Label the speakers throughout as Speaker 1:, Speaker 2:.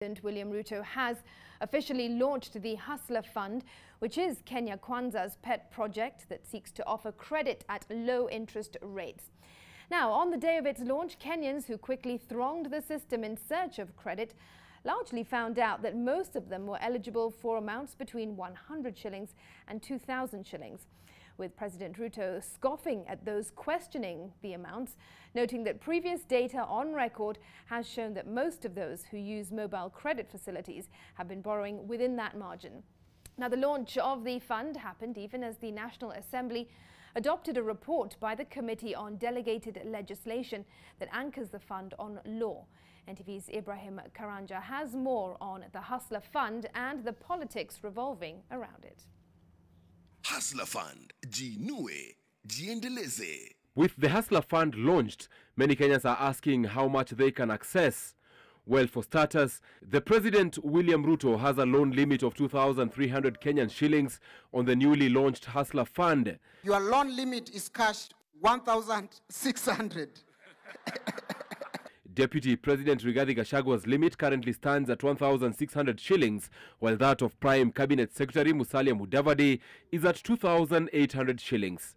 Speaker 1: President William Ruto has officially launched the Hustler Fund, which is Kenya Kwanza's pet project that seeks to offer credit at low interest rates. Now, on the day of its launch, Kenyans who quickly thronged the system in search of credit largely found out that most of them were eligible for amounts between 100 shillings and 2,000 shillings. With President Ruto scoffing at those questioning the amounts, noting that previous data on record has shown that most of those who use mobile credit facilities have been borrowing within that margin. Now, the launch of the fund happened even as the National Assembly adopted a report by the Committee on Delegated Legislation that anchors the fund on law. NTV's Ibrahim Karanja has more on the Hustler Fund and the politics revolving around it.
Speaker 2: Hustler Fund, jinue, jiendeleze.
Speaker 3: With the Hustler Fund launched, many Kenyans are asking how much they can access. Well, for starters, the President William Ruto has a loan limit of 2,300 Kenyan shillings on the newly launched Hustler Fund.
Speaker 4: Your loan limit is cash 1,600.
Speaker 3: Deputy President Rigathi Gachagwa's limit currently stands at 1,600 shillings, while that of Prime Cabinet Secretary Musalia Mudavadi is at 2,800 shillings.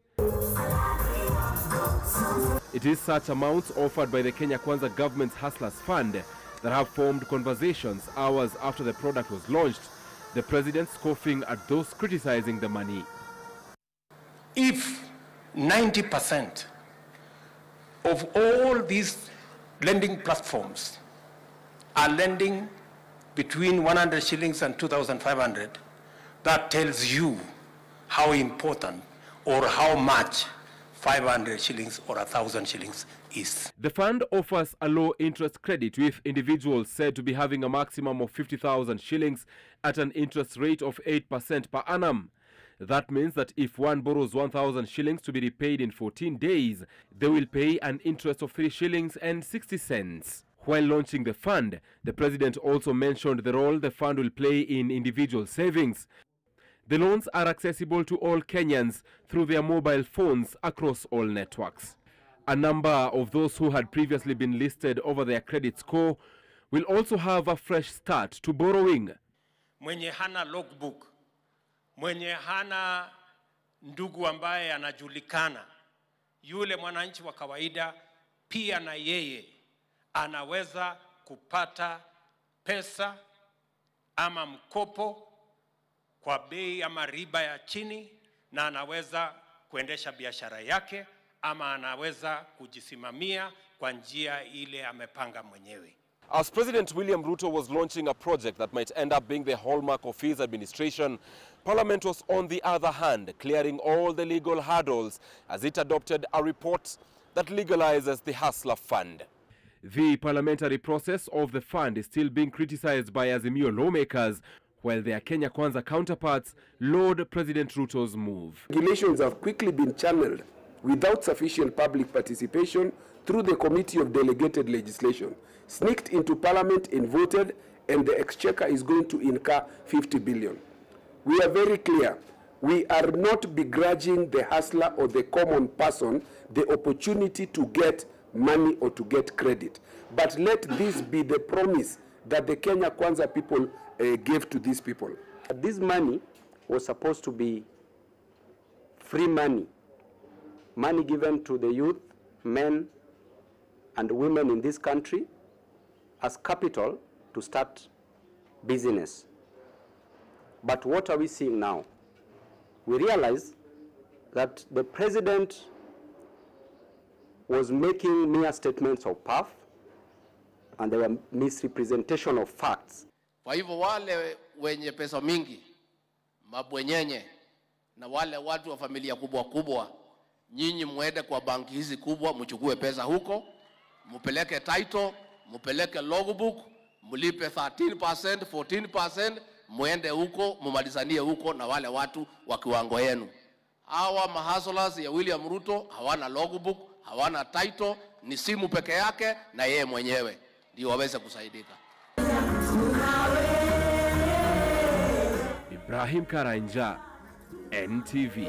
Speaker 3: It is such amounts offered by the Kenya Kwanza government's Hustlers Fund that have formed conversations hours after the product was launched, the President scoffing at those criticizing the money.
Speaker 5: If 90% of all these lending platforms are lending between 100 shillings and 2,500, that tells you how important or how much 500 shillings or 1,000 shillings is.
Speaker 3: The fund offers a low interest credit, with individuals said to be having a maximum of 50,000 shillings at an interest rate of 8% per annum. That means that if one borrows 1,000 shillings to be repaid in 14 days, they will pay an interest of 3 shillings and 60 cents. While launching the fund, the President also mentioned the role the fund will play in individual savings. The loans are accessible to all Kenyans through their mobile phones across all networks. A number of those who had previously been listed over their credit score will also have a fresh start to borrowing.
Speaker 5: Mwenye hana logbook, mwenye hana ndugu ambaye anajulikana, yule mwananchi wa kawaida pia na yeye anaweza kupata pesa ama mkopo kwa bei ama riba ya chini, na anaweza kuendesha biashara yake ama anaweza kujisimamia kwa njia ile amepanga mwenyewe.
Speaker 3: As President William Ruto was launching a project that might end up being the hallmark of his administration, Parliament was on the other hand clearing all the legal hurdles as it adopted a report that legalizes the Hustler Fund. The parliamentary process of the fund is still being criticized by Azimio lawmakers, while their Kenya Kwanza counterparts laud President Ruto's move.
Speaker 6: Regulations have quickly been channeled without sufficient public participation through the Committee of Delegated Legislation, sneaked into Parliament and voted, and the Exchequer is going to incur 50 billion. We are very clear. We are not begrudging the hustler or the common person the opportunity to get money or to get credit. But let this be the promise that the Kenya Kwanza people gave to these people.
Speaker 7: This money was supposed to be free money, money given to the youth, men and women in this country as capital to start business. But what are we seeing now? We realize that the President was making mere statements of puff, and there were misrepresentation of facts.
Speaker 8: Kwa hivyo wale wenye pesa mingi, mabwenyenye, na wale watu wa familia kubwa kubwa, nyinyi muende kwa banki hizi kubwa, mchukue pesa huko, mupeleke title, mupeleke logbook, mulipe 13%, 14%, muende huko, mumalizanie huko na wale watu wa kiwango yenu. Hawa mahustlers ya William Ruto hawana logbook, hawana title, ni simu peke yake na yeye mwenyewe ndio waweze kusaidika.
Speaker 3: Ibrahim Karanja, NTV.